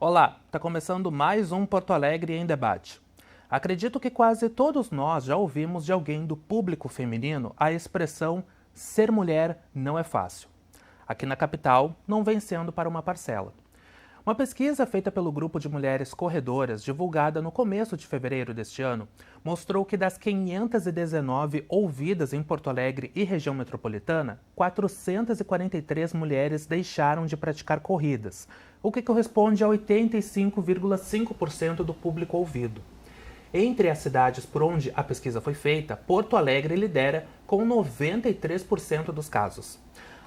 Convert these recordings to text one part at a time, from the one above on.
Olá, está começando mais um Porto Alegre em Debate. Acredito que quase todos nós já ouvimos de alguém do público feminino a expressão ser mulher não é fácil. Aqui na capital, não vem sendo para uma parcela. Uma pesquisa feita pelo grupo de mulheres corredoras, divulgada no começo de fevereiro deste ano, mostrou que das 519 ouvidas em Porto Alegre e região metropolitana, 443 mulheres deixaram de praticar corridas, o que corresponde a 85,5% do público ouvido. Entre as cidades por onde a pesquisa foi feita, Porto Alegre lidera com 93% dos casos.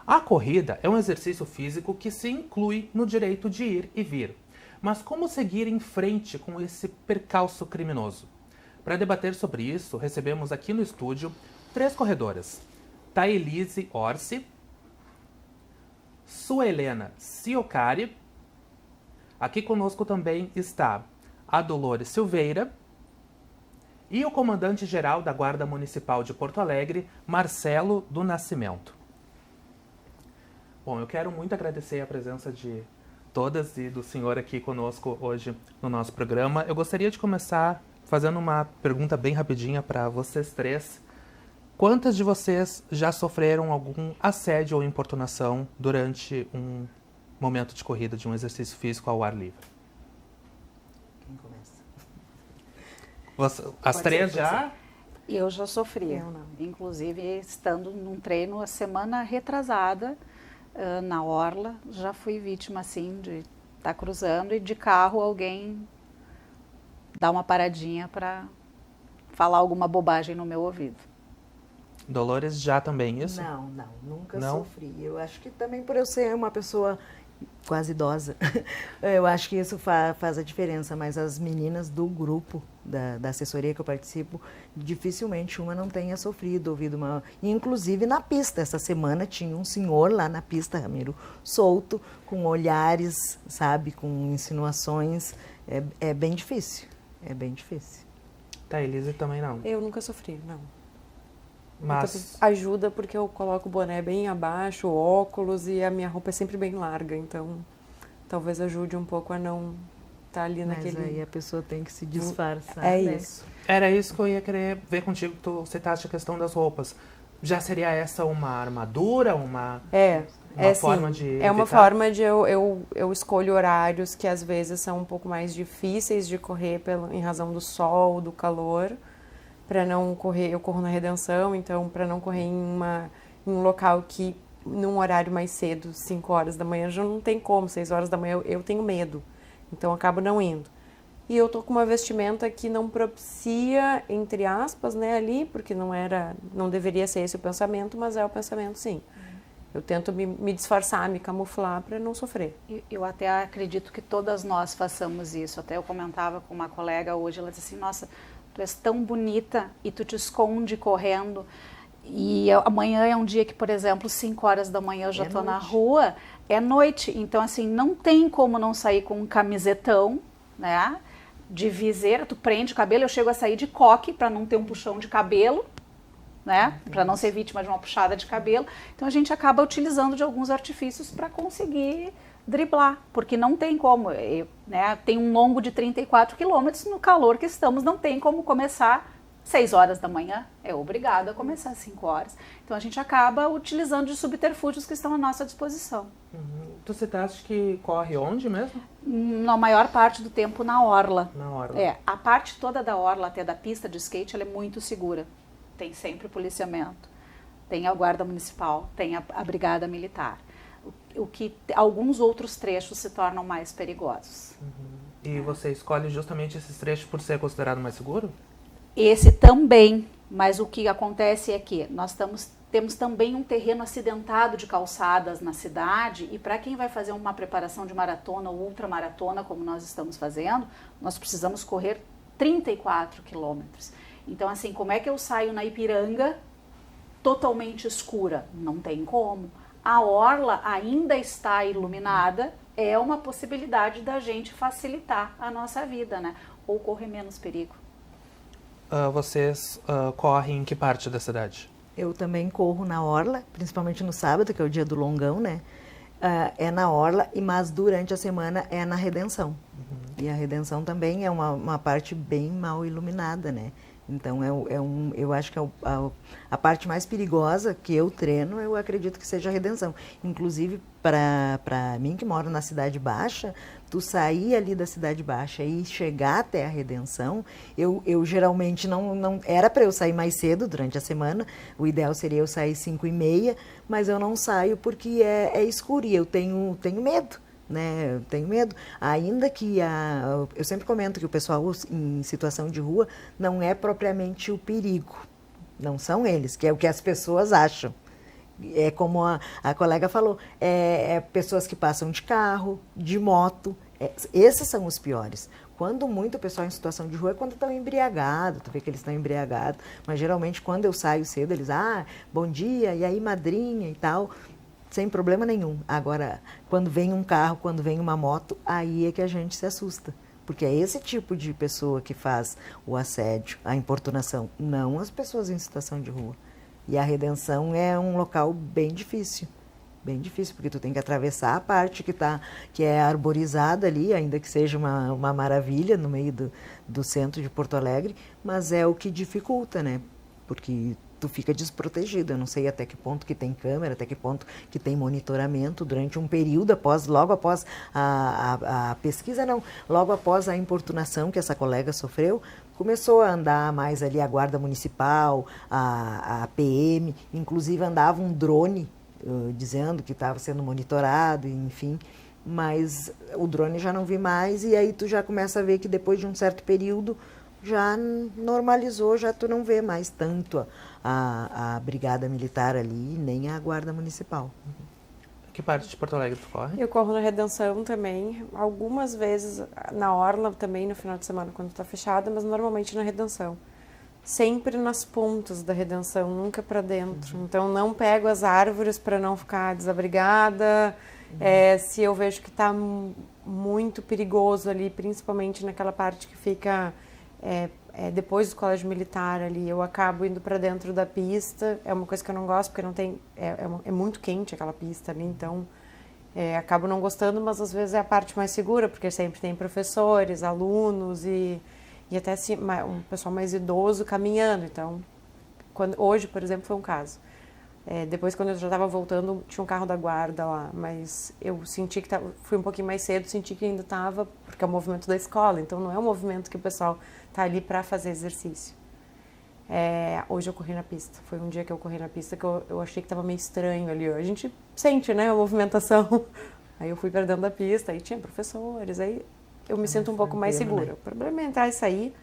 A corrida é um exercício físico que se inclui no direito de ir e vir. Mas como seguir em frente com esse percalço criminoso? Para debater sobre isso, recebemos aqui no estúdio 3 corredoras. Thailise Orsi, Suelena Ciocari. Aqui conosco também está a Dolores Silveira e o comandante-geral da Guarda Municipal de Porto Alegre, Marcelo do Nascimento. Bom, eu quero muito agradecer a presença de todas e do senhor aqui conosco hoje no nosso programa. Eu gostaria de começar fazendo uma pergunta bem rapidinha para vocês 3. Quantas de vocês já sofreram algum assédio ou importunação durante um momento de corrida, de um exercício físico ao ar livre? Quem começa? As 3 já? Eu já sofri. Eu não. Inclusive, estando num treino a semana retrasada, na orla, já fui vítima, assim, de estar cruzando e de carro alguém dar uma paradinha para falar alguma bobagem no meu ouvido. Dolores já também, isso? Não, nunca Não? sofri. Eu acho que também por eu ser uma pessoa quase idosa, eu acho que isso faz a diferença, mas as meninas do grupo, da assessoria que eu participo, dificilmente uma não tenha sofrido, ouvido uma... Inclusive na pista, essa semana tinha um senhor lá na pista, Ramiro, solto, com olhares, sabe, com insinuações, é bem difícil, é bem difícil. Thailise também não. Eu nunca sofri, não. Mas Ajuda porque eu coloco o boné bem abaixo, o óculos e a minha roupa é sempre bem larga, então talvez ajude um pouco a não estar ali Mas naquele... aí a pessoa tem que se disfarçar, É né? isso. era isso que eu ia querer ver contigo, tu citaste a questão das roupas. Já seria essa uma armadura, uma forma sim, de é uma evitar? forma de eu escolho horários que às vezes são um pouco mais difíceis de correr em razão do sol, do calor, para não correr, eu corro na Redenção, então para não correr em um local que num horário mais cedo, 5 horas da manhã, já não tem como, 6 horas da manhã eu tenho medo, então eu acabo não indo. E eu tô com uma vestimenta que não propicia, entre aspas, né, ali, porque não deveria ser esse o pensamento, mas é o pensamento sim. Eu tento me disfarçar, me camuflar para não sofrer. Eu até acredito que todas nós façamos isso. Até eu comentava com uma colega hoje, ela disse assim, nossa, tu és tão bonita e tu te esconde correndo. E amanhã é um dia que, por exemplo, 5 horas da manhã eu já estou na rua, é noite. Então, assim, não tem como não sair com um camisetão, né? De viseira, tu prende o cabelo, eu chego a sair de coque para não ter um puxão de cabelo, né? Para não ser vítima de uma puxada de cabelo. Então a gente acaba utilizando de alguns artifícios para conseguir driblar, porque não tem como, né? Tem um longo de 34 quilômetros, no calor que estamos, não tem como começar 6 horas da manhã, é obrigado a começar às 5 horas. Então a gente acaba utilizando de subterfúgios que estão à nossa disposição. Tu citaste que corre onde mesmo? Na maior parte do tempo na orla. Na orla. A parte toda da orla até da pista de skate, ela é muito segura. Tem sempre policiamento, tem a guarda municipal, tem a brigada militar. O que alguns outros trechos se tornam mais perigosos. E você escolhe justamente esses trechos por ser considerado mais seguro? Esse também, mas o que acontece é que nós temos também um terreno acidentado de calçadas na cidade e para quem vai fazer uma preparação de maratona ou ultramaratona, como nós estamos fazendo, nós precisamos correr 34 quilômetros. Então, assim, como é que eu saio na Ipiranga totalmente escura? Não tem como. A orla ainda está iluminada, é uma possibilidade da gente facilitar a nossa vida, né? Ou correr menos perigo. Vocês correm em que parte da cidade? Eu também corro na orla, principalmente no sábado, que é o dia do longão, né? é na orla, mas durante a semana é na Redenção. E a Redenção também é uma parte bem mal iluminada, né? Então, eu acho que a parte mais perigosa que eu treino, eu acredito que seja a Redenção. Inclusive, para mim, que moro na Cidade Baixa, tu sair ali da Cidade Baixa e chegar até a Redenção, eu geralmente não era para eu sair mais cedo durante a semana, o ideal seria eu sair 5h30, mas eu não saio porque é escuro e eu tenho medo. Né? Eu tenho medo, ainda que eu sempre comento que o pessoal em situação de rua não é propriamente o perigo, não são eles, que é o que as pessoas acham. É como a colega falou, pessoas que passam de carro, de moto, esses são os piores. Quando muito o pessoal em situação de rua é quando estão embriagados, tu vê que eles estão embriagados, mas geralmente quando eu saio cedo eles, bom dia, e aí madrinha e tal, sem problema nenhum. Agora, quando vem um carro, quando vem uma moto, aí é que a gente se assusta. Porque é esse tipo de pessoa que faz o assédio, a importunação, não as pessoas em situação de rua. E a Redenção é um local bem difícil, porque tu tem que atravessar a parte que é arborizada ali, ainda que seja uma maravilha no meio do centro de Porto Alegre, mas é o que dificulta, né? Porque tu fica desprotegido. Eu não sei até que ponto que tem câmera, até que ponto que tem monitoramento durante um período logo após a pesquisa, logo após a importunação que essa colega sofreu, começou a andar mais ali a Guarda Municipal, a PM, inclusive andava um drone dizendo que estava sendo monitorado, enfim, mas o drone já não vi mais e aí tu já começa a ver que depois de um certo período já normalizou, já tu não vê mais tanto a Brigada Militar ali, nem a Guarda Municipal. Que parte de Porto Alegre tu corre? Eu corro na Redenção também, algumas vezes na Orla também no final de semana quando está fechada, mas normalmente na Redenção. Sempre nas pontas da Redenção, nunca para dentro. Então não pego as árvores para não ficar desabrigada. Se eu vejo que está muito perigoso ali, principalmente naquela parte que fica depois do colégio militar ali, eu acabo indo para dentro da pista. É uma coisa que eu não gosto, porque não tem é muito quente aquela pista ali, então acabo não gostando, mas às vezes é a parte mais segura, porque sempre tem professores, alunos e até assim, um pessoal mais idoso caminhando. Então, hoje, por exemplo, foi um caso. Depois, quando eu já estava voltando, tinha um carro da guarda lá, mas eu senti que fui um pouquinho mais cedo, senti que ainda estava, porque é o movimento da escola, então não é um movimento que o pessoal está ali para fazer exercício. Hoje eu corri na pista, foi um dia que eu corri na pista que eu achei que estava meio estranho ali. A gente sente, né, a movimentação. Aí eu fui para dentro da pista, aí tinha professores, aí eu me sinto um pouco mais segura. Né? O problema é entrar e sair.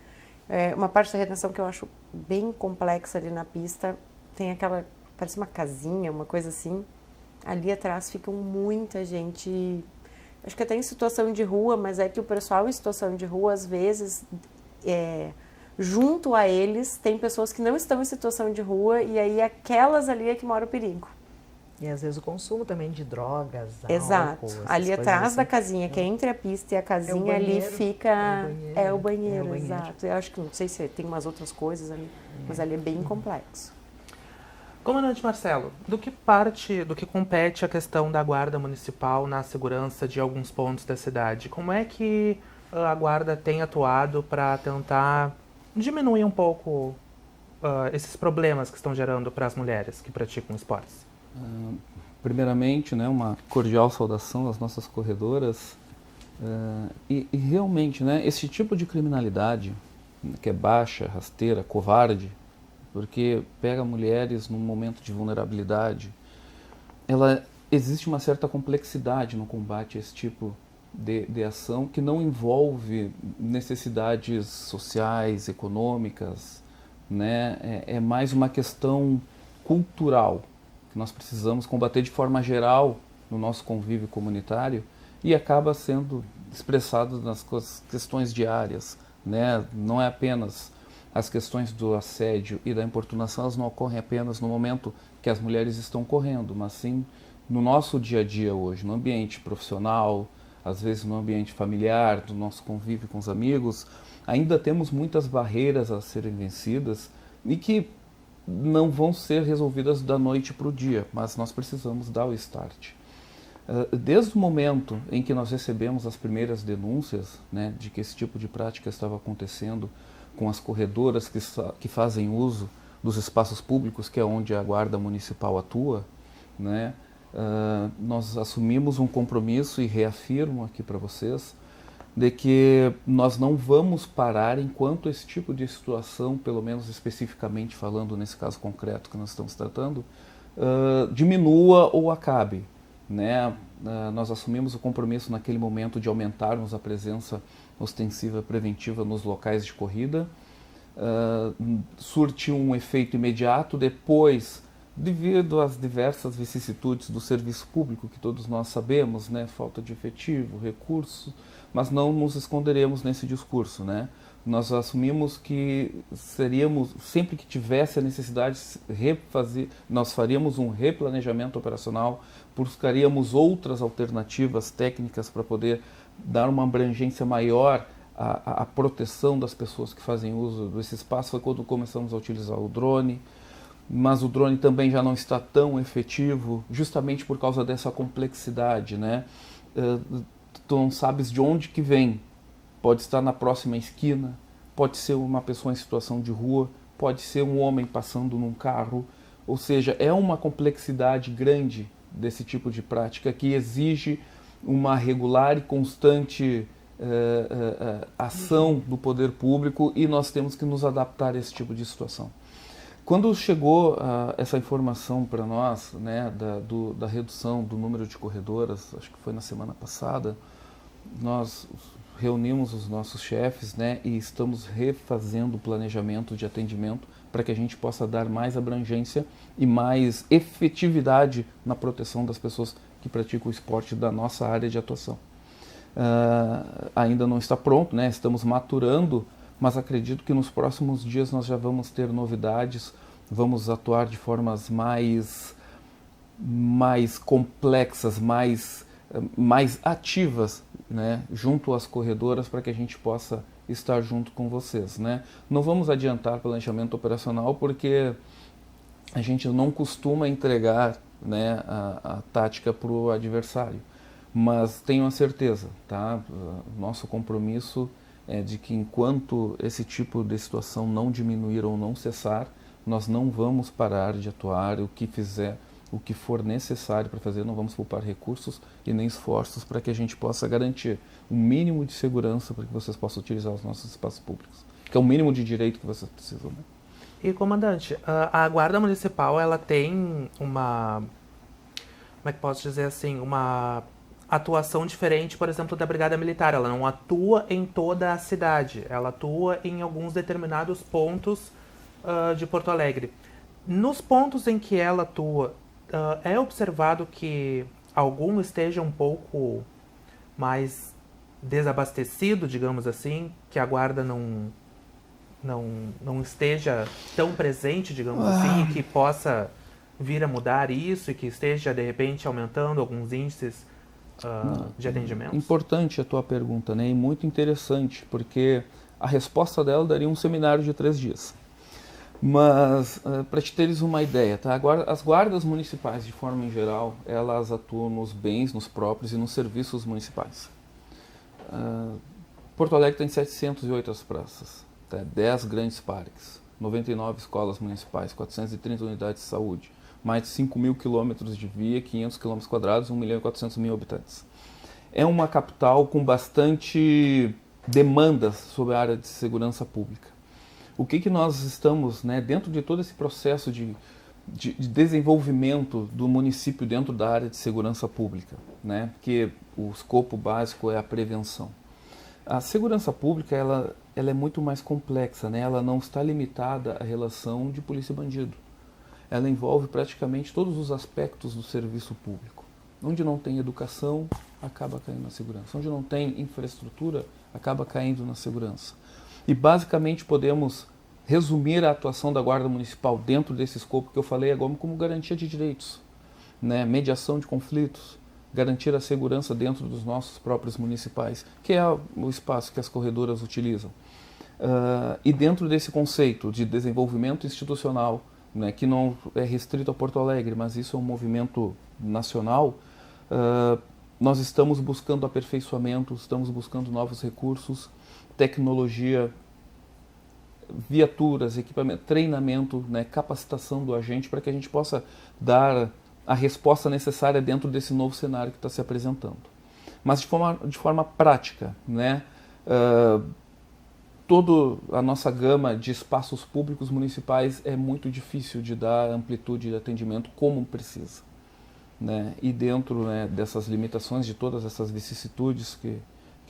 Uma parte da retenção que eu acho bem complexa ali na pista, tem aquela, parece uma casinha, uma coisa assim. Ali atrás ficam muita gente, acho que até em situação de rua, mas é que o pessoal em situação de rua, às vezes, junto a eles, tem pessoas que não estão em situação de rua e aí aquelas ali é que mora o perigo. E às vezes o consumo também de drogas, exato. álcool, Ali atrás assim. da casinha, que é entre a pista e a casinha, ali fica... É o banheiro, exato. Eu acho que, não sei se tem umas outras coisas ali, mas ali é bem complexo. Comandante Marcelo, do que compete a questão da Guarda Municipal na segurança de alguns pontos da cidade? Como é que a Guarda tem atuado para tentar diminuir um pouco esses problemas que estão gerando para as mulheres que praticam esportes? Primeiramente, né, uma cordial saudação às nossas corredoras e realmente, né, esse tipo de criminalidade que é baixa, rasteira, covarde, porque pega mulheres num momento de vulnerabilidade, existe uma certa complexidade no combate a esse tipo de ação que não envolve necessidades sociais, econômicas, né, é mais uma questão cultural. Nós precisamos combater de forma geral no nosso convívio comunitário e acaba sendo expressado nas questões diárias, né? Não é apenas as questões do assédio e da importunação, elas não ocorrem apenas no momento que as mulheres estão correndo, mas sim no nosso dia a dia hoje, no ambiente profissional, às vezes no ambiente familiar, do nosso convívio com os amigos. Ainda temos muitas barreiras a serem vencidas e que não vão ser resolvidas da noite para o dia, mas nós precisamos dar o start. Desde o momento em que nós recebemos as primeiras denúncias, né, de que esse tipo de prática estava acontecendo com as corredoras que fazem uso dos espaços públicos, que é onde a Guarda Municipal atua, né, nós assumimos um compromisso e reafirmo aqui para vocês de que nós não vamos parar enquanto esse tipo de situação, pelo menos especificamente falando nesse caso concreto que nós estamos tratando, diminua ou acabe, né? Nós assumimos o compromisso naquele momento de aumentarmos a presença ostensiva preventiva nos locais de corrida, surtiu um efeito imediato depois, devido às diversas vicissitudes do serviço público que todos nós sabemos, né? Falta de efetivo, recursos, mas não nos esconderemos nesse discurso, né? Nós assumimos que seríamos, sempre que tivesse a necessidade de refazer, nós faríamos um replanejamento operacional, buscaríamos outras alternativas técnicas para poder dar uma abrangência maior à proteção das pessoas que fazem uso desse espaço. Foi quando começamos a utilizar o drone, mas o drone também já não está tão efetivo, justamente por causa dessa complexidade, né? Tu não sabes de onde que vem. Pode estar na próxima esquina, pode ser uma pessoa em situação de rua, pode ser um homem passando num carro. Ou seja, é uma complexidade grande desse tipo de prática que exige uma regular e constante ação do poder público, e nós temos que nos adaptar a esse tipo de situação. Quando chegou essa informação para nós, né, da redução do número de corredoras, acho que foi na semana passada, nós reunimos os nossos chefes, né, e estamos refazendo o planejamento de atendimento para que a gente possa dar mais abrangência e mais efetividade na proteção das pessoas que praticam o esporte da nossa área de atuação. Ainda não está pronto, né, estamos maturando, mas acredito que nos próximos dias nós já vamos ter novidades, vamos atuar de formas mais complexas, mais ativas, né, junto às corredoras, para que a gente possa estar junto com vocês, né? Não vamos adiantar planejamento operacional porque a gente não costuma entregar, né, a tática para o adversário, mas tenho a certeza, tá? Nosso compromisso é de que enquanto esse tipo de situação não diminuir ou não cessar, nós não vamos parar de atuar. O que for necessário para fazer, não vamos poupar recursos e nem esforços para que a gente possa garantir um mínimo de segurança para que vocês possam utilizar os nossos espaços públicos, que é o mínimo de direito que vocês precisam, né? E, comandante, a Guarda Municipal, ela tem uma, como é que posso dizer assim, uma atuação diferente, por exemplo, da Brigada Militar. Ela não atua em toda a cidade, ela atua em alguns determinados pontos de Porto Alegre. Nos pontos em que ela atua, é observado que algum esteja um pouco mais desabastecido, digamos assim, que a guarda não esteja tão presente, digamos assim, e que possa vir a mudar isso e que esteja, de repente, aumentando alguns índices de atendimento? Importante a tua pergunta, né? E muito interessante, porque a resposta dela daria um seminário de 3 dias. Mas, para te teres uma ideia, tá? As guardas municipais, de forma em geral, elas atuam nos bens, nos próprios e nos serviços municipais. Porto Alegre tem 708 praças, tá? 10 grandes parques, 99 escolas municipais, 430 unidades de saúde, mais de 5.000 quilômetros de via, 500 quilômetros quadrados, 1.400.000 habitantes. É uma capital com bastante demandas sobre a área de segurança pública. O que nós estamos, né, dentro de todo esse processo de desenvolvimento do município dentro da área de segurança pública, né, que o escopo básico é a prevenção. A segurança pública ela é muito mais complexa, né, ela não está limitada à relação de polícia e bandido. Ela envolve praticamente todos os aspectos do serviço público. Onde não tem educação, acaba caindo na segurança. Onde não tem infraestrutura, acaba caindo na segurança. E basicamente podemos resumir a atuação da Guarda Municipal dentro desse escopo que eu falei agora como garantia de direitos, né? Mediação de conflitos, garantir a segurança dentro dos nossos próprios municipais, que é o espaço que as corredoras utilizam. E dentro desse conceito de desenvolvimento institucional, né, que não é restrito a Porto Alegre, mas isso é um movimento nacional, Nós estamos buscando aperfeiçoamento, estamos buscando novos recursos, tecnologia, viaturas, equipamento, treinamento, né, capacitação do agente para que a gente possa dar a resposta necessária dentro desse novo cenário que está se apresentando. Mas de forma prática, né, toda a nossa gama de espaços públicos municipais é muito difícil de dar amplitude de atendimento como precisa. Né? E dentro, né, dessas limitações, de todas essas vicissitudes que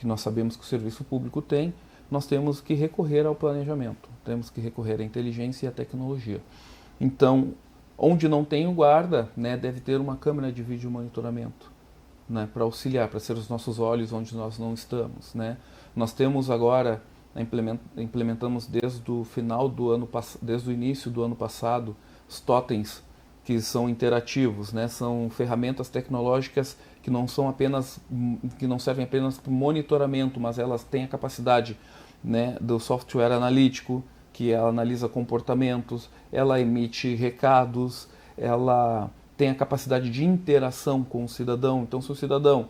nós sabemos que o serviço público tem, nós temos que recorrer ao planejamento, temos que recorrer à inteligência e à tecnologia. Então, onde não tem o guarda, né, deve ter uma câmera de vídeo monitoramento, né, para auxiliar, para ser os nossos olhos onde nós não estamos. Né? Nós temos agora, implementamos desde o início do ano passado, os totens que são interativos, né? São ferramentas tecnológicas que não servem apenas para monitoramento, mas elas têm a capacidade, né, do software analítico, que ela analisa comportamentos, ela emite recados, ela tem a capacidade de interação com o cidadão. Então, se o cidadão,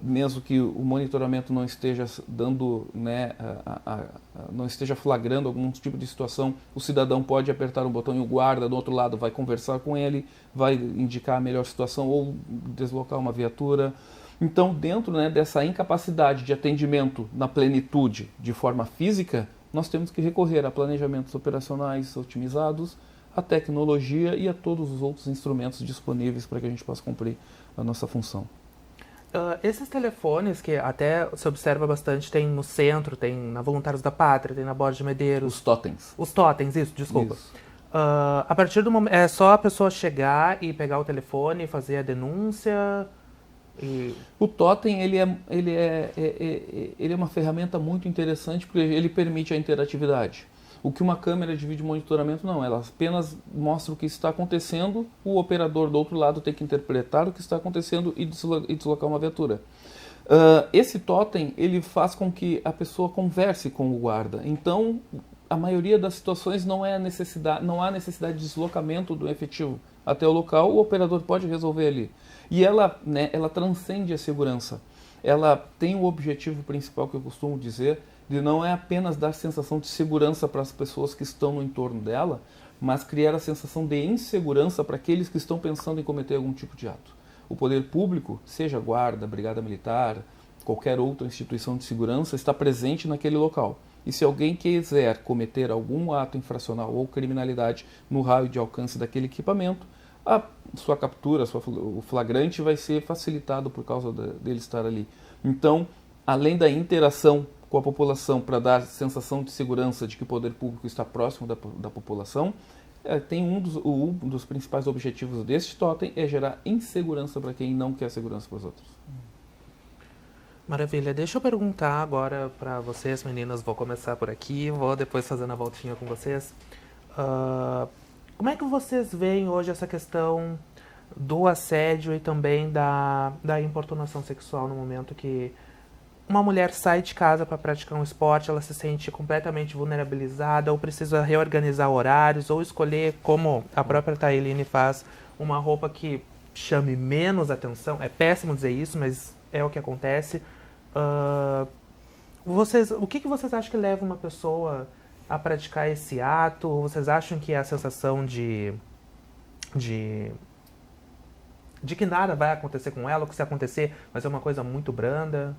mesmo que o monitoramento não esteja dando, né, não esteja flagrando algum tipo de situação, o cidadão pode apertar um botão e o guarda do outro lado vai conversar com ele, vai indicar a melhor situação ou deslocar uma viatura. Então, dentro, né, dessa incapacidade de atendimento na plenitude de forma física, nós temos que recorrer a planejamentos operacionais otimizados, a tecnologia e a todos os outros instrumentos disponíveis para que a gente possa cumprir a nossa função. Esses telefones que até se observa bastante, tem no centro, tem na Voluntários da Pátria, tem na Borges de Medeiros. Os totens. Os totens, isso, desculpa. Isso. A partir do momento, é só a pessoa chegar e pegar o telefone, fazer a denúncia? O totem ele é uma ferramenta muito interessante porque ele permite a interatividade. O que uma câmera de vídeo monitoramento não, ela apenas mostra o que está acontecendo, o operador do outro lado tem que interpretar o que está acontecendo e deslocar uma viatura. Esse totem ele faz com que a pessoa converse com o guarda. Então, a maioria das situações não há necessidade de deslocamento do efetivo até o local, o operador pode resolver ali. E ela transcende a segurança. Ela tem o objetivo principal que eu costumo dizer, de não é apenas dar sensação de segurança para as pessoas que estão no entorno dela, mas criar a sensação de insegurança para aqueles que estão pensando em cometer algum tipo de ato. O poder público, seja guarda, brigada militar, qualquer outra instituição de segurança, está presente naquele local. E se alguém quiser cometer algum ato infracional ou criminalidade no raio de alcance daquele equipamento, a sua captura, o flagrante vai ser facilitado por causa dele estar ali. Então, além da interação com a população para dar sensação de segurança de que o poder público está próximo da população, tem um dos principais objetivos deste totem é gerar insegurança para quem não quer segurança para os outros. Maravilha. Deixa eu perguntar agora para vocês, meninas, vou começar por aqui, vou depois fazendo a voltinha com vocês. Como é que vocês veem hoje essa questão do assédio e também da importunação sexual no momento que uma mulher sai de casa para praticar um esporte, ela se sente completamente vulnerabilizada ou precisa reorganizar horários ou escolher, como a própria Tailine faz, uma roupa que chame menos atenção. É péssimo dizer isso, mas é o que acontece. O que vocês acham que leva uma pessoa a praticar esse ato? Ou vocês acham que é a sensação de que nada vai acontecer com ela, ou que se acontecer vai ser uma coisa muito branda?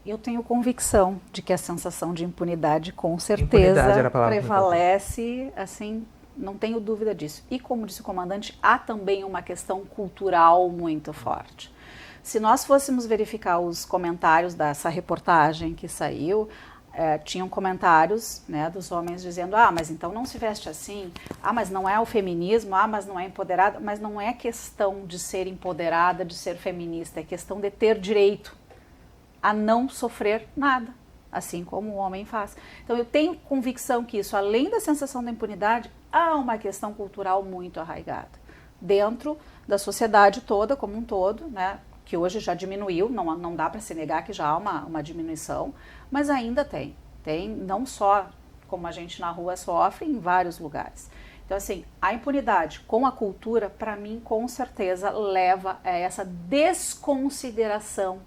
Eu tenho convicção de que a sensação de impunidade, com certeza, prevalece, assim, não tenho dúvida disso. E como disse o comandante, há também uma questão cultural muito forte. Se nós fôssemos verificar os comentários dessa reportagem que saiu, tinham comentários, né, dos homens dizendo, mas então não se veste assim, mas não é o feminismo, mas não é empoderada, mas não é questão de ser empoderada, de ser feminista, é questão de ter direito a não sofrer nada, assim como o homem faz. Então eu tenho convicção que isso, além da sensação da impunidade, há uma questão cultural muito arraigada dentro da sociedade toda, como um todo, né, que hoje já diminuiu, não dá para se negar que já há uma diminuição, mas ainda tem não só como a gente na rua sofre, em vários lugares. Então, assim, a impunidade com a cultura, para mim, com certeza, leva a essa desconsideração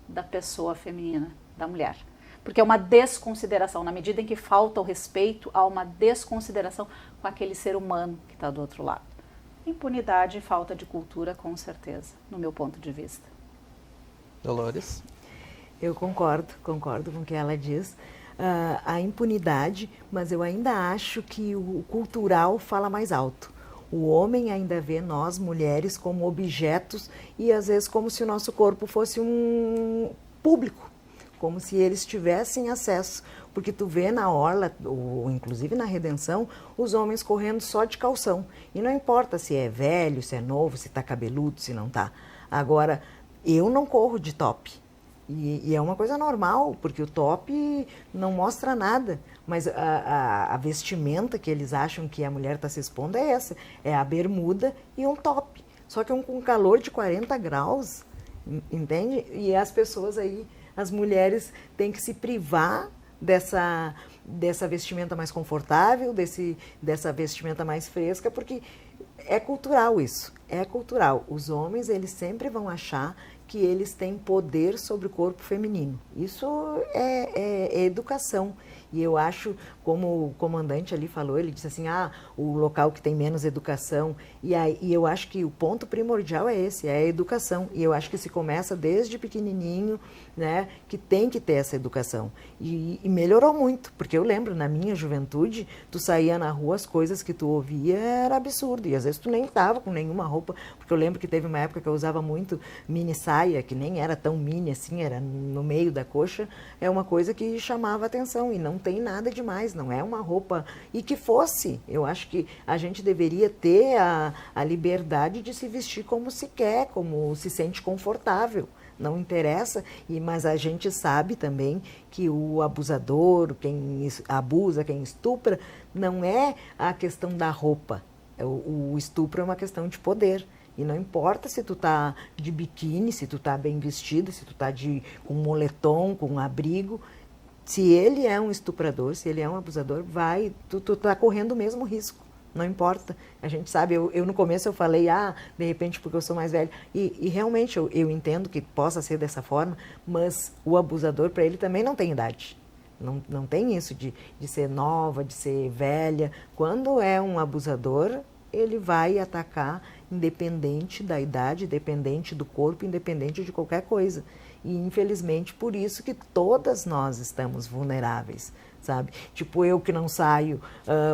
da pessoa feminina, da mulher. Porque é uma desconsideração, na medida em que falta o respeito, há uma desconsideração com aquele ser humano que está do outro lado. Impunidade e falta de cultura, com certeza, no meu ponto de vista. Dolores? Eu concordo com o que ela diz. A impunidade, mas eu ainda acho que o cultural fala mais alto. O homem ainda vê nós, mulheres, como objetos e às vezes como se o nosso corpo fosse um público, como se eles tivessem acesso. Porque tu vê na orla, ou inclusive na Redenção, os homens correndo só de calção. E não importa se é velho, se é novo, se está cabeludo, se não está. Agora, eu não corro de top. E é uma coisa normal, porque o top não mostra nada. Mas a vestimenta que eles acham que a mulher está se expondo é essa. É a bermuda e um top. Só que com calor de 40 graus, entende? E as pessoas aí, as mulheres têm que se privar dessa vestimenta mais confortável, dessa vestimenta mais fresca, porque é cultural isso. É cultural. Os homens, eles sempre vão achar que eles têm poder sobre o corpo feminino. Isso é educação. E eu acho, como o comandante ali falou, ele disse assim, o local que tem menos educação. E eu acho que o ponto primordial é esse, é a educação. E eu acho que se começa desde pequenininho, né, que tem que ter essa educação. E melhorou muito, porque eu lembro, na minha juventude, tu saía na rua, as coisas que tu ouvia era absurdo. E às vezes tu nem estava com nenhuma roupa, porque eu lembro que teve uma época que eu usava muito mini saia, que nem era tão mini assim, era no meio da coxa. É uma coisa que chamava atenção e não tem nada demais, não é uma roupa. E que fosse, eu acho que a gente deveria ter a liberdade de se vestir como se quer, como se sente confortável. Não interessa, mas a gente sabe também que o abusador, quem abusa, quem estupra, não é a questão da roupa. O estupro é uma questão de poder. E não importa se tu tá de biquíni, se tu tá bem vestido, se tu tá com moletom, com abrigo. Se ele é um estuprador, se ele é um abusador, tu tá correndo o mesmo risco. Não importa. A gente sabe, eu no começo eu falei, de repente porque eu sou mais velha. E realmente eu entendo que possa ser dessa forma, mas o abusador, para ele também não tem idade. Não tem isso de ser nova, de ser velha. Quando é um abusador, ele vai atacar independente da idade, independente do corpo, independente de qualquer coisa. E infelizmente por isso que todas nós estamos vulneráveis, sabe? Tipo eu que não saio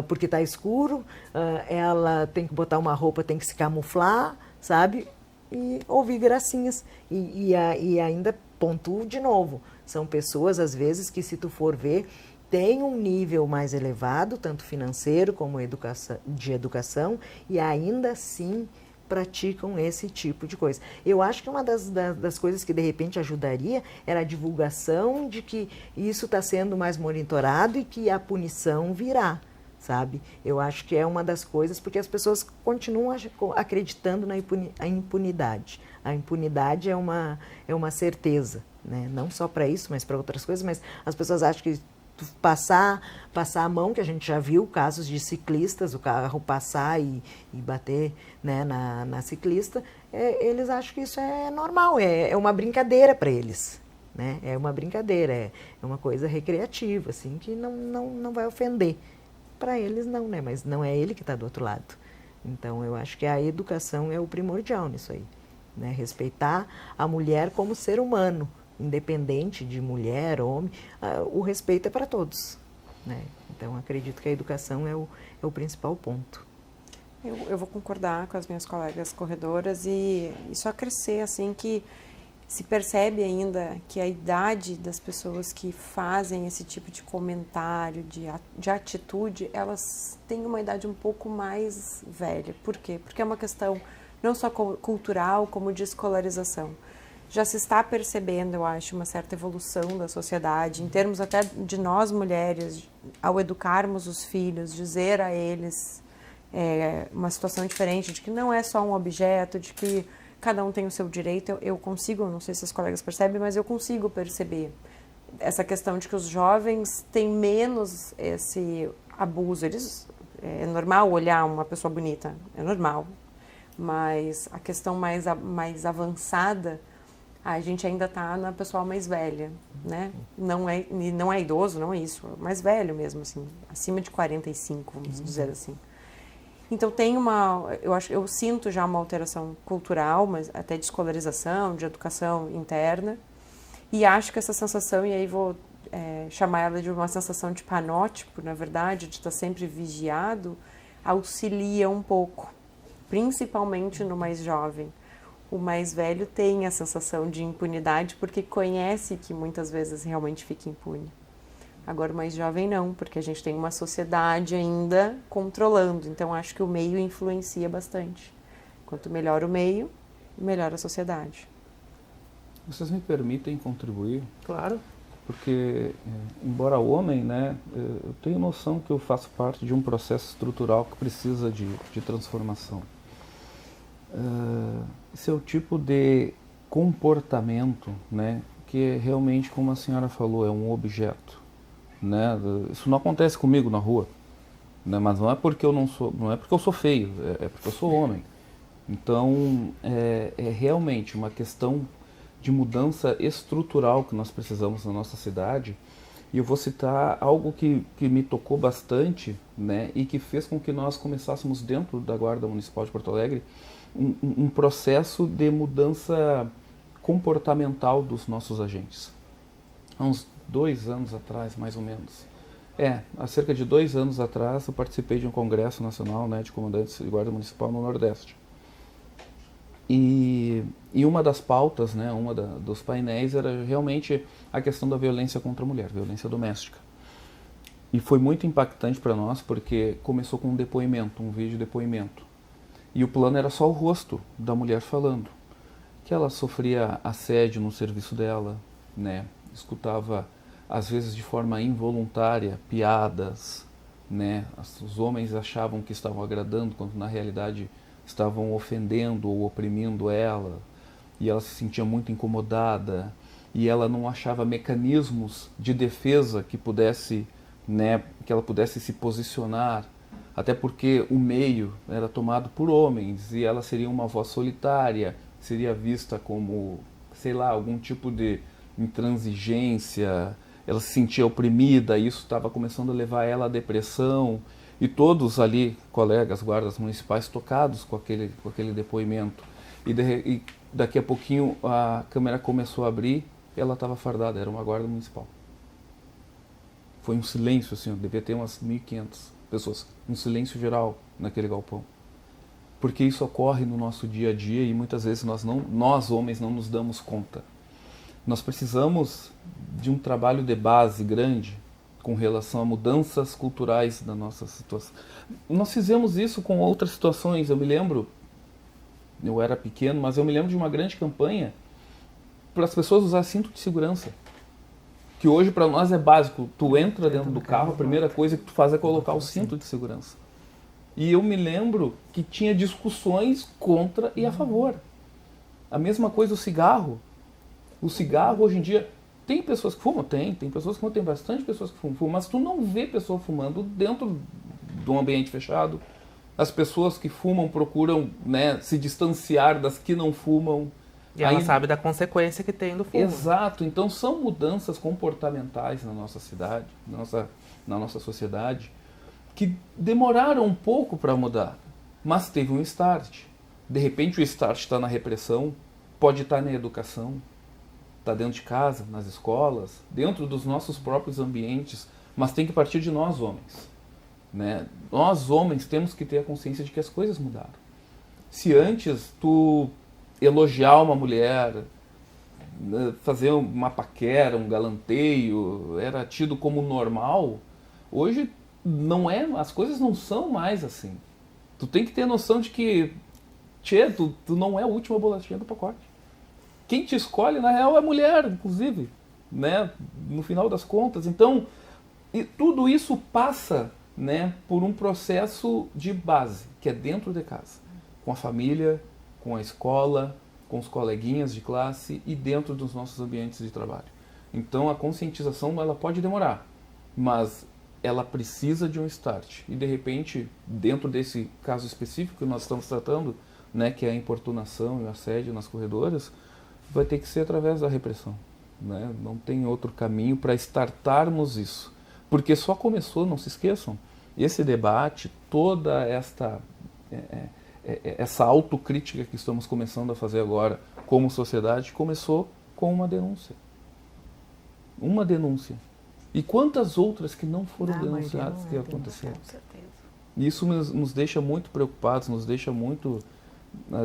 porque está escuro, ela tem que botar uma roupa, tem que se camuflar, sabe? E ouvir gracinhas. E ainda pontuo de novo, são pessoas às vezes que se tu for ver, tem um nível mais elevado, tanto financeiro como de educação, e ainda assim praticam esse tipo de coisa. Eu acho que uma das coisas que de repente ajudaria era a divulgação de que isso está sendo mais monitorado e que a punição virá, sabe? Eu acho que é uma das coisas, porque as pessoas continuam acreditando na impunidade. A impunidade é uma certeza, né? Não só para isso, mas para outras coisas, mas as pessoas acham que passar a mão, que a gente já viu casos de ciclistas, o carro passar e bater, né, na ciclista, eles acham que isso é normal, é uma brincadeira para eles, né? É uma brincadeira, é uma coisa recreativa, assim, que não vai ofender. Para eles não, né? Mas não é ele que está do outro lado. Então eu acho que a educação é o primordial nisso aí, né? Respeitar a mulher como ser humano, independente de mulher, homem, o respeito é para todos, né? Então, acredito que a educação é o principal ponto. Eu vou concordar com as minhas colegas corredoras e só crescer, assim, que se percebe ainda que a idade das pessoas que fazem esse tipo de comentário, de atitude, elas têm uma idade um pouco mais velha. Por quê? Porque é uma questão não só cultural, como de escolarização. Já se está percebendo, eu acho, uma certa evolução da sociedade, em termos até de nós mulheres, ao educarmos os filhos, dizer a eles uma situação diferente, de que não é só um objeto, de que cada um tem o seu direito. Eu consigo, não sei se os colegas percebem, mas eu consigo perceber essa questão de que os jovens têm menos esse abuso. É normal olhar uma pessoa bonita, é normal. Mas a questão mais avançada, a gente ainda está na pessoa mais velha, né? Não é idoso, não é isso, é mais velho mesmo, assim, acima de 45, vamos dizer assim. Então eu sinto já uma alteração cultural, mas até de escolarização, de educação interna, e acho que essa sensação, e aí vou chamar ela de uma sensação de panótipo, na verdade, de estar sempre vigiado, auxilia um pouco, principalmente no mais jovem. O mais velho tem a sensação de impunidade porque conhece que muitas vezes realmente fica impune. Agora o mais jovem não, porque a gente tem uma sociedade ainda controlando, então acho que o meio influencia bastante. Quanto melhor o meio, melhor a sociedade. Vocês me permitem contribuir? Claro. Porque, embora homem, né, eu tenho noção que eu faço parte de um processo estrutural que precisa de transformação. Esse é o tipo de comportamento, né, que é realmente, como a senhora falou, é um objeto, né? Isso não acontece comigo na rua, né, mas não é porque eu sou feio, é porque eu sou homem. Então, é realmente uma questão de mudança estrutural que nós precisamos na nossa cidade. E eu vou citar algo que me tocou bastante, né, e que fez com que nós começássemos dentro da Guarda Municipal de Porto Alegre um processo de mudança comportamental dos nossos agentes. Há uns 2 anos atrás, mais ou menos. Há cerca de 2 anos atrás eu participei de um congresso nacional, né, de comandantes de Guarda Municipal no Nordeste. E uma das pautas, né, dos painéis era realmente a questão da violência contra a mulher, violência doméstica. E foi muito impactante para nós porque começou com um depoimento, um vídeo depoimento. E o plano era só o rosto da mulher falando, que ela sofria assédio no serviço dela, né, escutava às vezes de forma involuntária piadas, né, os homens achavam que estavam agradando quando na realidade estavam ofendendo ou oprimindo ela, e ela se sentia muito incomodada, e ela não achava mecanismos de defesa que ela pudesse se posicionar, até porque o meio era tomado por homens, e ela seria uma voz solitária, seria vista como, sei lá, algum tipo de intransigência, ela se sentia oprimida, e isso estava começando a levar ela à depressão. E todos ali, colegas, guardas municipais, tocados com aquele depoimento. E daqui a pouquinho a câmera começou a abrir, e ela estava fardada, era uma guarda municipal. Foi um silêncio, assim, devia ter umas 1.500 pessoas, um silêncio geral naquele galpão. Porque isso ocorre no nosso dia a dia e muitas vezes nós homens não nos damos conta. Nós precisamos de um trabalho de base grande com relação a mudanças culturais da nossa situação. Nós fizemos isso com outras situações. Eu me lembro, eu era pequeno, mas eu me lembro de uma grande campanha para as pessoas usar cinto de segurança. Que hoje para nós é básico. Tu entra dentro do carro, a primeira coisa que tu faz é colocar o cinto de segurança. E eu me lembro que tinha discussões contra e a favor. A mesma coisa o cigarro. O cigarro hoje em dia... Tem pessoas que fumam? Tem pessoas que fumam, tem bastante pessoas que fumam, mas tu não vê pessoa fumando dentro de um ambiente fechado. As pessoas que fumam procuram, né, se distanciar das que não fumam. E ela sabe da consequência que tem do fumo. Exato, então são mudanças comportamentais na nossa cidade, na nossa sociedade, que demoraram um pouco para mudar, mas teve um start. De repente o start está na repressão, pode estar na educação, está dentro de casa, nas escolas, dentro dos nossos próprios ambientes, mas tem que partir de nós homens, né? Nós homens temos que ter a consciência de que as coisas mudaram. Se antes tu elogiar uma mulher, fazer uma paquera, um galanteio, era tido como normal, hoje não é, as coisas não são mais assim. Tu tem que ter noção de que tu não é a última bolachinha do pacote. Quem te escolhe, na real, é a mulher, inclusive, né? No final das contas. Então, tudo isso passa, né, por um processo de base, que é dentro de casa, com a família, com a escola, com os coleguinhas de classe e dentro dos nossos ambientes de trabalho. Então, a conscientização ela pode demorar, mas ela precisa de um start. E de repente, dentro desse caso específico que nós estamos tratando, né, que é a importunação e o assédio nas corredoras, vai ter que ser através da repressão, né? Não tem outro caminho para startarmos isso. Porque só começou, não se esqueçam, esse debate, toda essa autocrítica que estamos começando a fazer agora como sociedade, começou com uma denúncia. Uma denúncia. E quantas outras que não foram denunciadas que aconteceram? Com certeza. Isso nos deixa muito preocupados, nos deixa muito,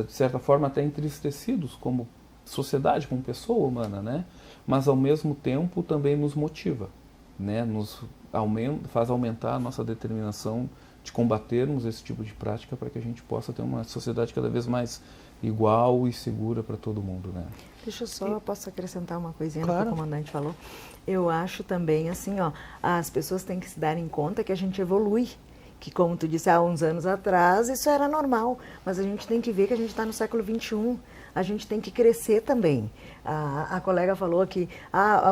de certa forma, até entristecidos como sociedade, como pessoa humana, né? Mas, ao mesmo tempo, também nos motiva, né? Faz aumentar a nossa determinação de combatermos esse tipo de prática para que a gente possa ter uma sociedade cada vez mais igual e segura para todo mundo, né? Deixa eu só, posso acrescentar uma coisinha Claro. no que o comandante falou? Eu acho também, assim, ó, as pessoas têm que se darem conta que a gente evolui. Que, como tu disse, há uns anos atrás, isso era normal. Mas a gente tem que ver que a gente está no século XXI. A gente tem que crescer também. A colega falou que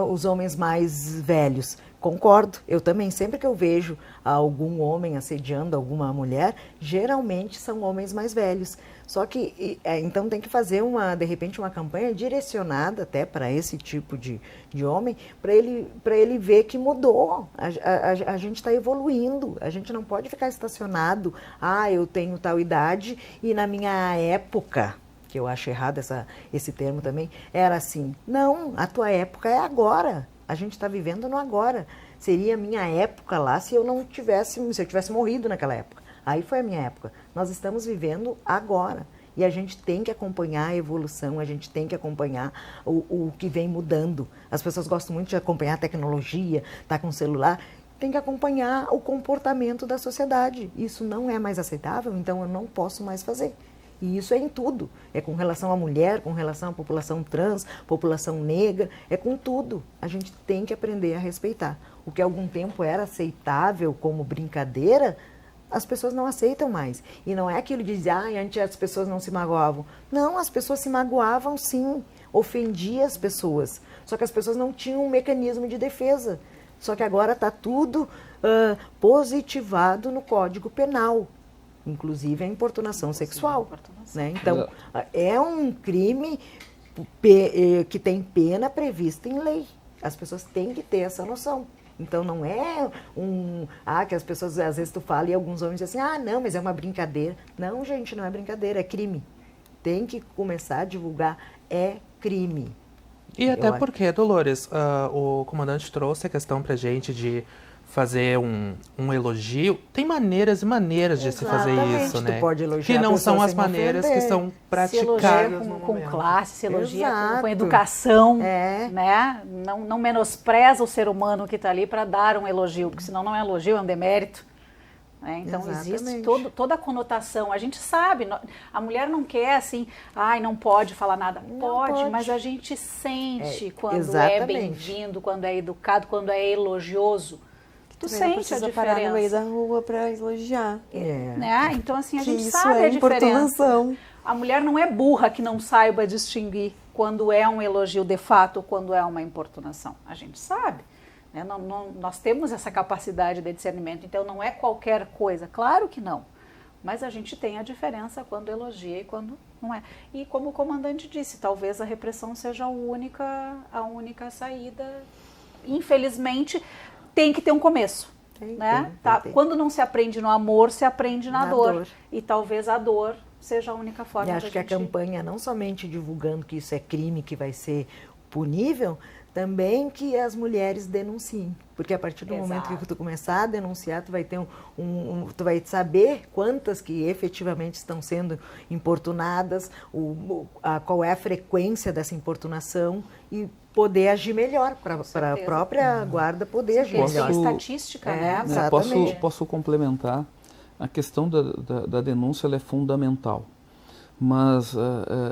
os homens mais velhos. Concordo, eu também. Sempre que eu vejo algum homem assediando alguma mulher, geralmente são homens mais velhos. Só que, então tem que fazer, de repente, uma campanha direcionada até para esse tipo de homem, para ele ver que mudou. A gente está evoluindo, a gente não pode ficar estacionado. Eu tenho tal idade e na minha época, que eu acho errado esse termo também, era assim. Não, a tua época é agora. A gente está vivendo no agora. Seria a minha época lá se eu tivesse morrido naquela época. Aí foi a minha época. Nós estamos vivendo agora. E a gente tem que acompanhar a evolução, a gente tem que acompanhar o que vem mudando. As pessoas gostam muito de acompanhar a tecnologia, tá com o celular. Tem que acompanhar o comportamento da sociedade. Isso não é mais aceitável, então eu não posso mais fazer. E isso é em tudo. É com relação à mulher, com relação à população trans, população negra, é com tudo. A gente tem que aprender a respeitar. O que há algum tempo era aceitável como brincadeira, as pessoas não aceitam mais. E não é aquilo de dizer, antes as pessoas não se magoavam. Não, as pessoas se magoavam sim, ofendia as pessoas. Só que as pessoas não tinham um mecanismo de defesa. Só que agora está tudo positivado no Código Penal. Inclusive a importunação sexual. Né? Então, é um crime que tem pena prevista em lei. As pessoas têm que ter essa noção. Então, não é que as pessoas, às vezes tu fala e alguns homens dizem assim, não, mas é uma brincadeira. Não, gente, não é brincadeira, é crime. Tem que começar a divulgar, é crime. E até porque, Dolores, o comandante trouxe a questão pra gente de fazer um elogio. Tem maneiras e maneiras de se fazer isso, né? Tu pode elogiar que não a pessoa são as sem maneiras ofender. que são Se praticadas elogia no com momento. classe, se elogia com Exato. educação, É. né? Não menospreza o ser humano que está ali para dar um elogio, porque senão não é elogio, é um demérito. Né? Então existe Exatamente. toda a conotação. A gente sabe, a mulher não quer assim, não pode falar nada. Pode, mas a gente sente quando é exatamente. bem-vindo, quando é educado, quando é elogioso. Tu Também não sente a precisa parar no meio diferença. da rua para elogiar. Né? Então assim, a Que gente isso sabe é a diferença. importunação. A mulher não é burra que não saiba distinguir quando é um elogio de fato ou quando é uma importunação. A gente sabe. Né? Nós temos essa capacidade de discernimento, então não é qualquer coisa. Claro que não. Mas a gente tem a diferença quando elogia e quando não é. E como o comandante disse, talvez a repressão seja a única saída. Infelizmente, tem que ter um começo. Né? Tem. Quando não se aprende no amor, se aprende na dor. dor. E talvez a dor seja a única forma. E acho que a campanha, não somente divulgando que isso é crime, que vai ser punível, também que as mulheres denunciem. Porque a partir do momento que tu começar a denunciar, tu vai ter tu vai saber quantas que efetivamente estão sendo importunadas, qual é a frequência dessa importunação e poder agir melhor, para a própria guarda poder agir melhor. Estatística, né? Exatamente. Posso complementar? A questão da denúncia ela é fundamental. Mas,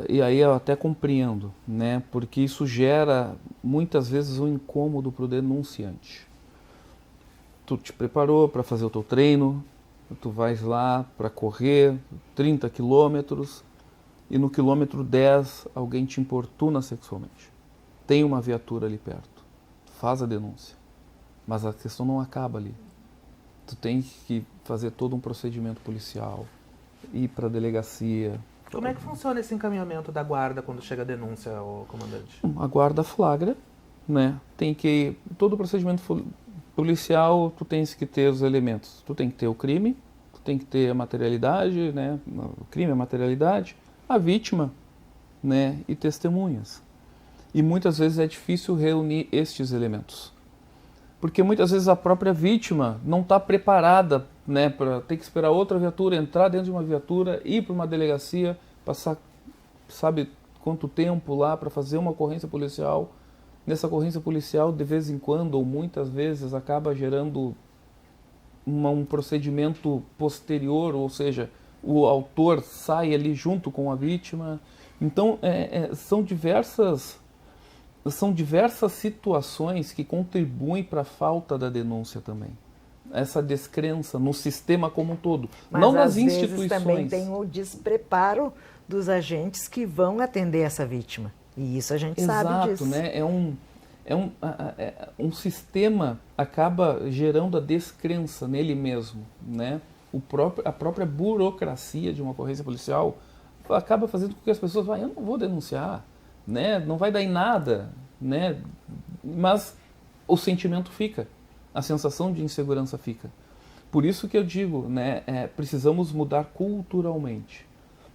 e aí eu até compreendo, né? Porque isso gera muitas vezes um incômodo para o denunciante. Tu te preparou para fazer o teu treino, tu vais lá para correr 30 quilômetros e no quilômetro 10 alguém te importuna sexualmente. Tem uma viatura ali perto, faz a denúncia, mas a questão não acaba ali. tu tem que fazer todo um procedimento policial, ir para a delegacia. Como é que funciona esse encaminhamento da guarda quando chega a denúncia, ô comandante? A guarda flagra, né? Tem que todo o procedimento policial, tu tens que ter os elementos. Tu tem que ter o crime, tu tem que ter a materialidade, né? O crime, a materialidade, a vítima, né? E testemunhas. E muitas vezes é difícil reunir estes elementos. Porque muitas vezes a própria vítima não está preparada, né, para ter que esperar outra viatura, entrar dentro de uma viatura, ir para uma delegacia, passar, sabe quanto tempo lá para fazer uma ocorrência policial. Nessa ocorrência policial, de vez em quando, ou muitas vezes, acaba gerando um procedimento posterior, ou seja, o autor sai ali junto com a vítima. Então, são diversas situações que contribuem para a falta da denúncia também. Essa descrença no sistema como um todo, mas não nas às vezes instituições. Também tem o despreparo dos agentes que vão atender essa vítima. E isso a gente sabe disso. Né? Um sistema acaba gerando a descrença nele mesmo, né? A própria burocracia de uma ocorrência policial acaba fazendo com que as pessoas eu não vou denunciar, né? Não vai dar em nada, né? Mas o sentimento fica, a sensação de insegurança fica. Por isso que eu digo, né? Precisamos mudar culturalmente.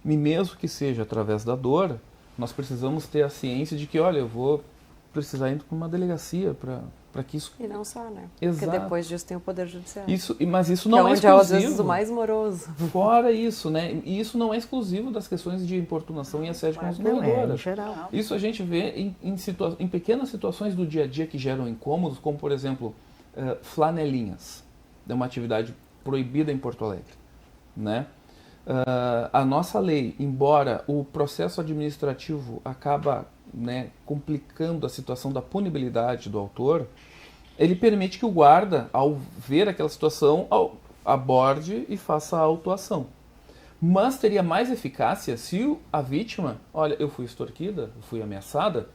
E mesmo que seja através da dor, nós precisamos ter a ciência de que, olha, eu vou precisar ir para uma delegacia para que isso... E não só, né? Exato. Porque depois disso tem o Poder Judiciário. Mas isso que não é onde exclusivo. É, às vezes, o mais moroso. Fora isso, né? E isso não é exclusivo das questões de importunação e assédio consumidora. Em geral. Isso a gente vê em pequenas situações do dia a dia que geram incômodos, como, por exemplo, flanelinhas. É uma atividade proibida em Porto Alegre, né? A nossa lei, embora o processo administrativo acaba, né, complicando a situação da punibilidade do autor, ele permite que o guarda, ao ver aquela situação, aborde e faça a autuação. Mas teria mais eficácia se a vítima, olha, eu fui extorquida, eu fui ameaçada,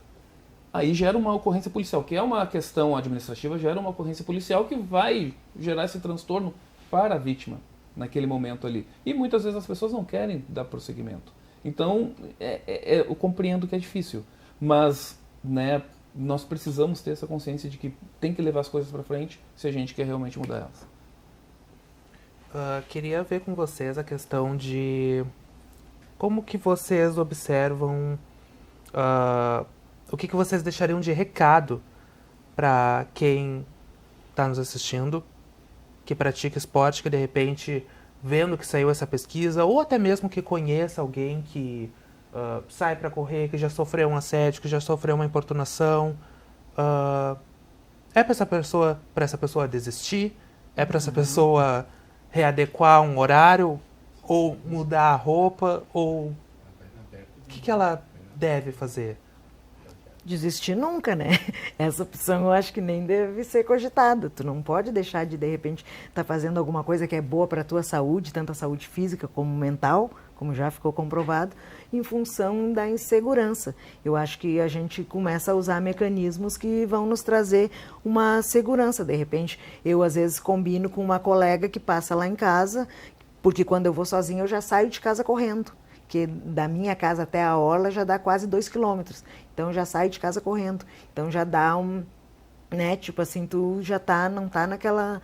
aí gera uma ocorrência policial, que é uma questão administrativa, gera uma ocorrência policial que vai gerar esse transtorno para a vítima naquele momento ali. E muitas vezes as pessoas não querem dar prosseguimento. Então, eu compreendo que é difícil, mas, né, nós precisamos ter essa consciência de que tem que levar as coisas para frente se a gente quer realmente mudar elas. Queria ver com vocês a questão de como que vocês observam, o que vocês deixariam de recado para quem está nos assistindo, que pratica esporte, que de repente, vendo que saiu essa pesquisa, ou até mesmo que conheça alguém que sai para correr, que já sofreu um assédio, que já sofreu uma importunação, é para essa pessoa desistir? É para essa pessoa readequar um horário? Ou mudar a roupa? Ou o que ela deve fazer? Desistir nunca, né? Essa opção eu acho que nem deve ser cogitada. Tu não pode deixar de repente, estar fazendo alguma coisa que é boa para a tua saúde, tanto a saúde física como mental, como já ficou comprovado, em função da insegurança. Eu acho que a gente começa a usar mecanismos que vão nos trazer uma segurança. De repente, eu às vezes combino com uma colega que passa lá em casa, porque quando eu vou sozinha eu já saio de casa correndo. Porque da minha casa até a orla já dá quase 2 quilômetros. Então, eu já saio de casa correndo. Então, já dá né, tipo assim, tu já não tá naquela...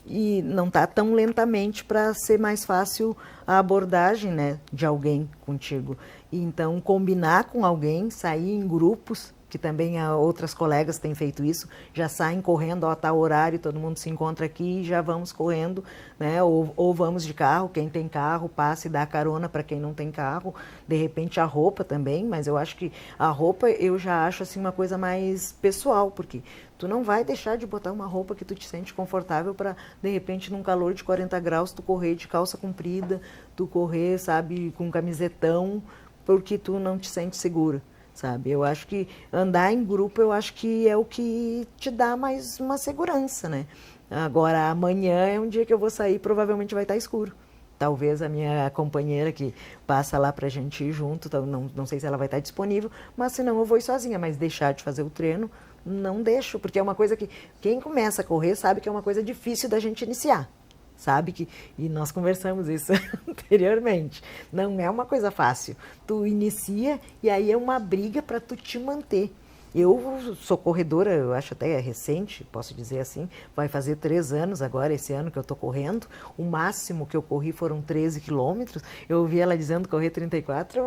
E não tá tão lentamente para ser mais fácil a abordagem, né, de alguém contigo. E, então, combinar com alguém, sair em grupos, que também outras colegas têm feito isso, já saem correndo, tá o horário, todo mundo se encontra aqui e já vamos correndo, né? Ou vamos de carro, quem tem carro passa e dá carona para quem não tem carro, de repente a roupa também, mas eu acho que a roupa eu já acho assim uma coisa mais pessoal, porque tu não vai deixar de botar uma roupa que tu te sente confortável para, de repente, num calor de 40 graus, tu correr de calça comprida, tu correr, sabe, com camisetão, porque tu não te sente segura. Sabe? Eu acho que andar em grupo, eu acho que é o que te dá mais uma segurança, né? Agora, amanhã é um dia que eu vou sair, provavelmente vai estar escuro. Talvez a minha companheira que passa lá pra gente ir junto, não sei se ela vai estar disponível, mas senão eu vou ir sozinha, mas deixar de fazer o treino, não deixo, porque é uma coisa que quem começa a correr sabe que é uma coisa difícil da gente iniciar. sabe que, e nós conversamos isso anteriormente, não é uma coisa fácil. Tu inicia e aí é uma briga para tu te manter. Eu sou corredora, eu acho até recente, posso dizer assim, vai fazer 3 anos agora, esse ano que eu estou correndo. O máximo que eu corri foram 13 quilômetros. Eu ouvi ela dizendo correr 34,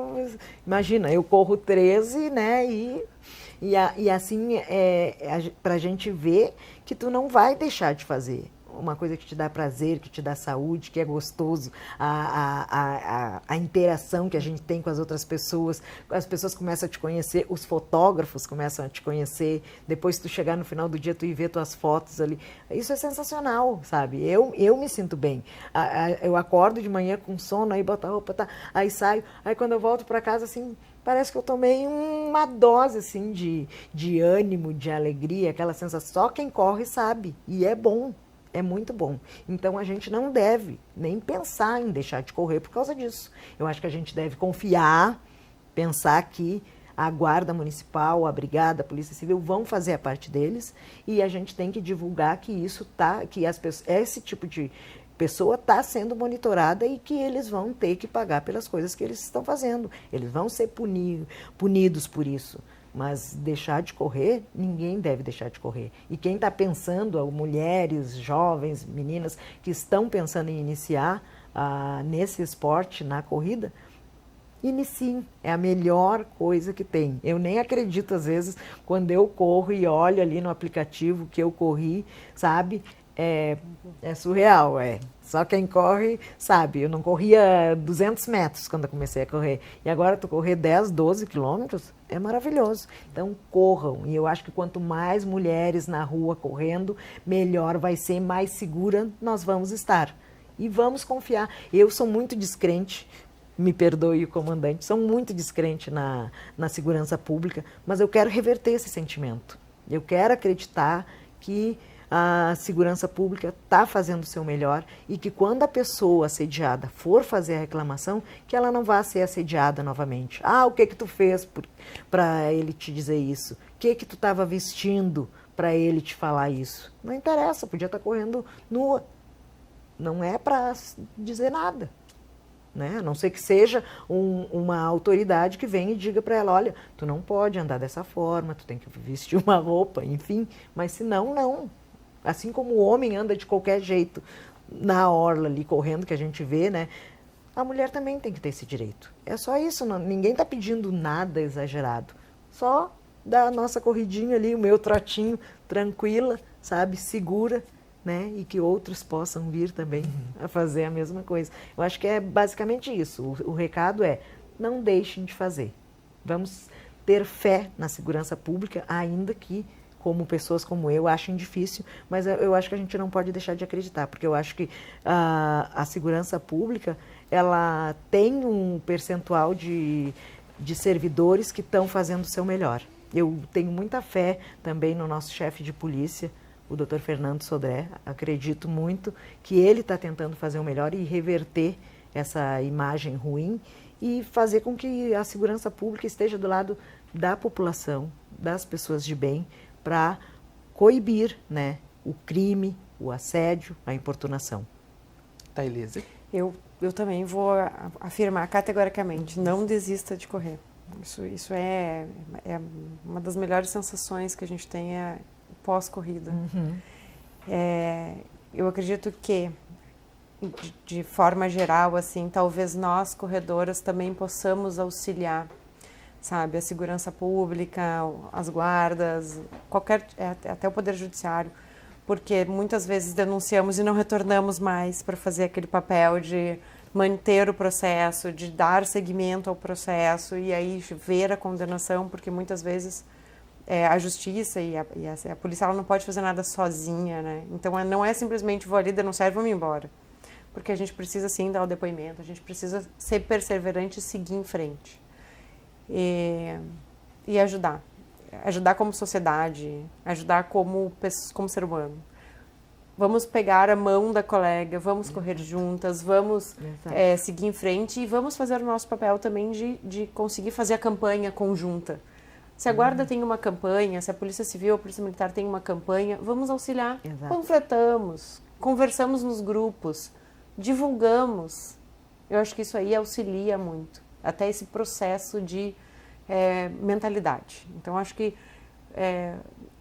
imagina, eu corro 13, né, e assim, para a gente ver que tu não vai deixar de fazer. Uma coisa que te dá prazer, que te dá saúde, que é gostoso, a interação que a gente tem com as outras pessoas começam a te conhecer, os fotógrafos começam a te conhecer, depois tu chegar no final do dia, tu ir ver tuas fotos ali, isso é sensacional, sabe? Eu me sinto bem, eu acordo de manhã com sono, aí boto a roupa, tá, aí saio, aí quando eu volto para casa, assim, parece que eu tomei uma dose, assim, de ânimo, de alegria, aquela sensação, só quem corre sabe, e é bom. É muito bom. Então, a gente não deve nem pensar em deixar de correr por causa disso. Eu acho que a gente deve confiar, pensar que a Guarda Municipal, a Brigada, a Polícia Civil vão fazer a parte deles e a gente tem que divulgar que esse tipo de pessoa está sendo monitorada e que eles vão ter que pagar pelas coisas que eles estão fazendo. Eles vão ser punidos por isso. Mas deixar de correr, ninguém deve deixar de correr. E quem está pensando, mulheres, jovens, meninas que estão pensando em iniciar nesse esporte, na corrida, iniciem. É a melhor coisa que tem. Eu nem acredito, às vezes, quando eu corro e olho ali no aplicativo que eu corri, sabe? É surreal, Só quem corre sabe. Eu não corria 200 metros quando eu comecei a correr. E agora tu correr 10, 12 quilômetros é maravilhoso. Então corram. E eu acho que quanto mais mulheres na rua correndo, melhor vai ser, mais segura nós vamos estar. E vamos confiar. Eu sou muito descrente, me perdoe o comandante, sou muito descrente na segurança pública, mas eu quero reverter esse sentimento. Eu quero acreditar que a segurança pública está fazendo o seu melhor e que quando a pessoa assediada for fazer a reclamação, que ela não vá ser assediada novamente. O que tu fez para ele te dizer isso? O que tu estava vestindo para ele te falar isso? Não interessa, podia estar correndo nua. Não é para dizer nada. Né? A não ser que seja uma autoridade que venha e diga para ela, olha, tu não pode andar dessa forma, tu tem que vestir uma roupa, enfim. Mas se não, não. Assim como o homem anda de qualquer jeito na orla ali, correndo, que a gente vê, né? A mulher também tem que ter esse direito. É só isso, ninguém está pedindo nada exagerado. Só dar a nossa corridinha ali, o meu trotinho, tranquila, sabe? Segura, né? E que outros possam vir também a fazer a mesma coisa. Eu acho que é basicamente isso. O recado é, não deixem de fazer. Vamos ter fé na segurança pública, ainda que como pessoas como eu achem difícil, mas eu acho que a gente não pode deixar de acreditar, porque eu acho que a segurança pública, ela tem um percentual de servidores que estão fazendo o seu melhor. Eu tenho muita fé também no nosso chefe de polícia, o Dr. Fernando Sodré. Acredito muito que ele está tentando fazer o melhor e reverter essa imagem ruim e fazer com que a segurança pública esteja do lado da população, das pessoas de bem, para coibir, né, o crime, o assédio, a importunação. Thailise? Eu também vou afirmar categoricamente, não desista de correr. Isso é uma das melhores sensações que a gente tem pós-corrida. Eu acredito que, de forma geral, assim, talvez nós, corredoras, também possamos auxiliar, sabe, a segurança pública, as guardas, até o Poder Judiciário, porque muitas vezes denunciamos e não retornamos mais para fazer aquele papel de manter o processo, de dar seguimento ao processo e aí ver a condenação, porque muitas vezes a justiça e a polícia ela não pode fazer nada sozinha, né? Então não é simplesmente vou ali denunciar e vamos embora, porque a gente precisa sim dar o depoimento, a gente precisa ser perseverante e seguir em frente. E ajudar como sociedade, ajudar como ser humano. Vamos pegar a mão da colega, vamos correr juntas, vamos seguir em frente e vamos fazer o nosso papel também de conseguir fazer a campanha conjunta. Se a Guarda tem uma campanha, se a Polícia Civil ou a Polícia Militar tem uma campanha, vamos auxiliar. Exato. Panfletamos, conversamos nos grupos, divulgamos. Eu acho que isso aí auxilia muito, até esse processo de mentalidade. Então, acho que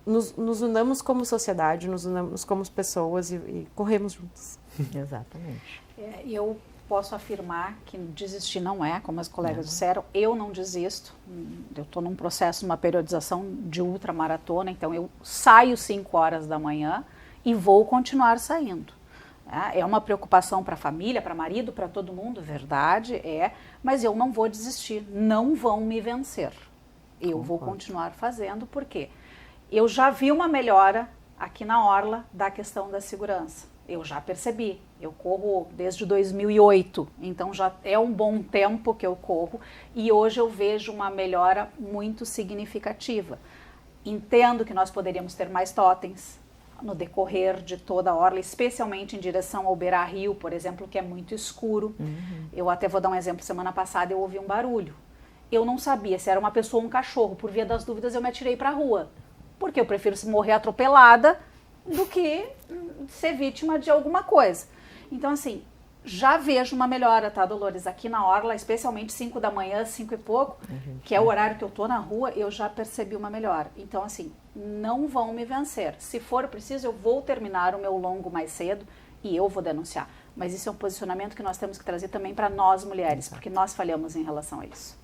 nos unamos como sociedade, nos unamos como pessoas e corremos juntos. Exatamente. Eu posso afirmar que desistir não é, como as colegas disseram, eu não desisto. Eu estou num processo, numa periodização de ultramaratona, então eu saio 5 horas da manhã e vou continuar saindo. É uma preocupação para a família, para marido, para todo mundo, verdade, mas eu não vou desistir, não vão me vencer. Eu vou continuar fazendo, porque eu já vi uma melhora aqui na Orla da questão da segurança. Eu já percebi, eu corro desde 2008, então já é um bom tempo que eu corro e hoje eu vejo uma melhora muito significativa. Entendo que nós poderíamos ter mais totens no decorrer de toda a orla, especialmente em direção ao Beira-Rio, por exemplo, que é muito escuro. Eu até vou dar um exemplo, semana passada eu ouvi um barulho. Eu não sabia se era uma pessoa ou um cachorro, por via das dúvidas eu me atirei para a rua, porque eu prefiro morrer atropelada do que ser vítima de alguma coisa. Então, assim, já vejo uma melhora, tá, Dolores? Aqui na Orla, especialmente 5 da manhã, 5 e pouco, que é o horário que eu tô na rua, eu já percebi uma melhora. Então, assim, não vão me vencer. Se for preciso, eu vou terminar o meu longo mais cedo e eu vou denunciar. Mas isso é um posicionamento que nós temos que trazer também para nós mulheres, porque nós falhamos em relação a isso.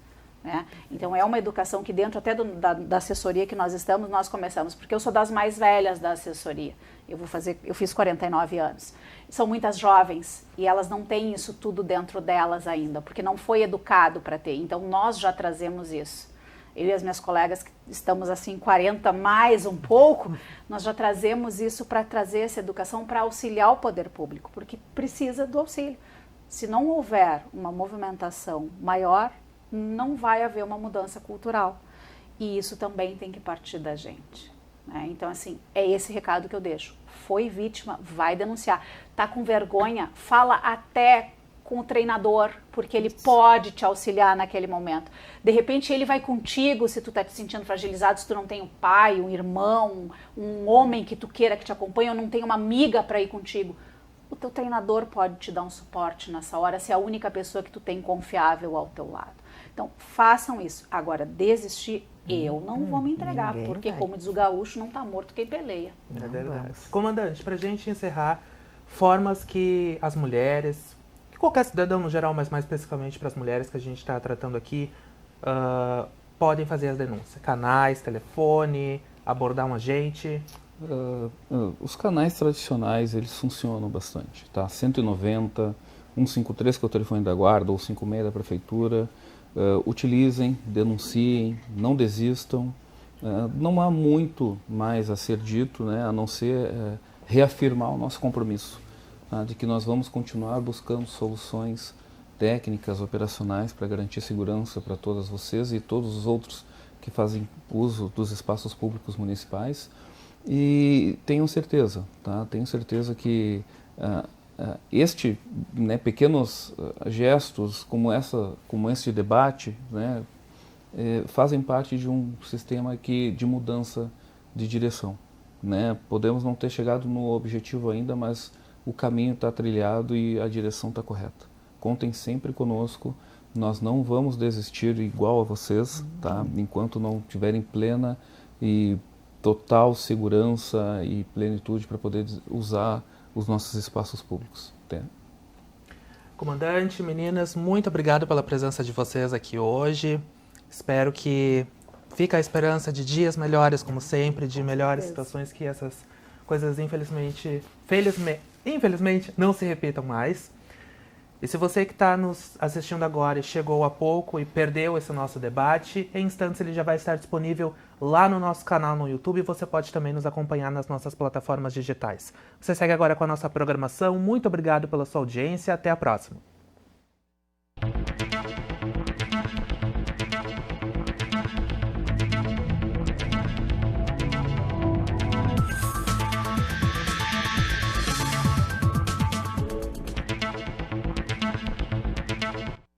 Né? Então é uma educação que dentro até da assessoria que nós estamos, nós começamos, porque eu sou das mais velhas da assessoria, eu fiz 49 anos, são muitas jovens e elas não têm isso tudo dentro delas ainda, porque não foi educado para ter, então nós já trazemos isso, eu e as minhas colegas que estamos assim 40 mais um pouco, nós já trazemos isso para trazer essa educação para auxiliar o poder público, porque precisa do auxílio, se não houver uma movimentação maior, não vai haver uma mudança cultural. E isso também tem que partir da gente. Né? Então, assim, é esse recado que eu deixo. Foi vítima, vai denunciar. Tá com vergonha? Fala até com o treinador, porque ele pode te auxiliar naquele momento. De repente, ele vai contigo se tu tá te sentindo fragilizado, se tu não tem um pai, um irmão, um homem que tu queira que te acompanhe, ou não tem uma amiga para ir contigo. O teu treinador pode te dar um suporte nessa hora, se é a única pessoa que tu tem confiável ao teu lado. Então, façam isso. Agora, desistir, eu não vou me entregar, porque, como diz o gaúcho, não tá morto quem peleia. É verdade. Comandante, pra gente encerrar, formas que as mulheres, que qualquer cidadão no geral, mas mais especificamente para as mulheres que a gente está tratando aqui, podem fazer as denúncias. Canais, telefone, abordar um agente. Os canais tradicionais, eles funcionam bastante, tá? 190, 153, que é o telefone da guarda, ou 56 da prefeitura. Utilizem, denunciem, não desistam. Não há muito mais a ser dito, né, a não ser reafirmar o nosso compromisso, tá, de que nós vamos continuar buscando soluções técnicas, operacionais para garantir segurança para todas vocês e todos os outros que fazem uso dos espaços públicos municipais. E tenham certeza, tá? Tenham certeza que pequenos gestos como esse debate, né, fazem parte de um sistema de mudança de direção. Né? Podemos não ter chegado no objetivo ainda, mas o caminho está trilhado e a direção está correta. Contem sempre conosco, nós não vamos desistir igual a vocês, tá? Enquanto não tiverem plena e total segurança e plenitude para poder usar os nossos espaços públicos. Comandante, meninas, muito obrigado pela presença de vocês aqui hoje. Espero que fique a esperança de dias melhores, como sempre, de melhores situações, que essas coisas, infelizmente, não se repitam mais. E se você que está nos assistindo agora e chegou há pouco e perdeu esse nosso debate, em instantes ele já vai estar disponível lá no nosso canal no YouTube e você pode também nos acompanhar nas nossas plataformas digitais. Você segue agora com a nossa programação. Muito obrigado pela sua audiência. Até a próxima.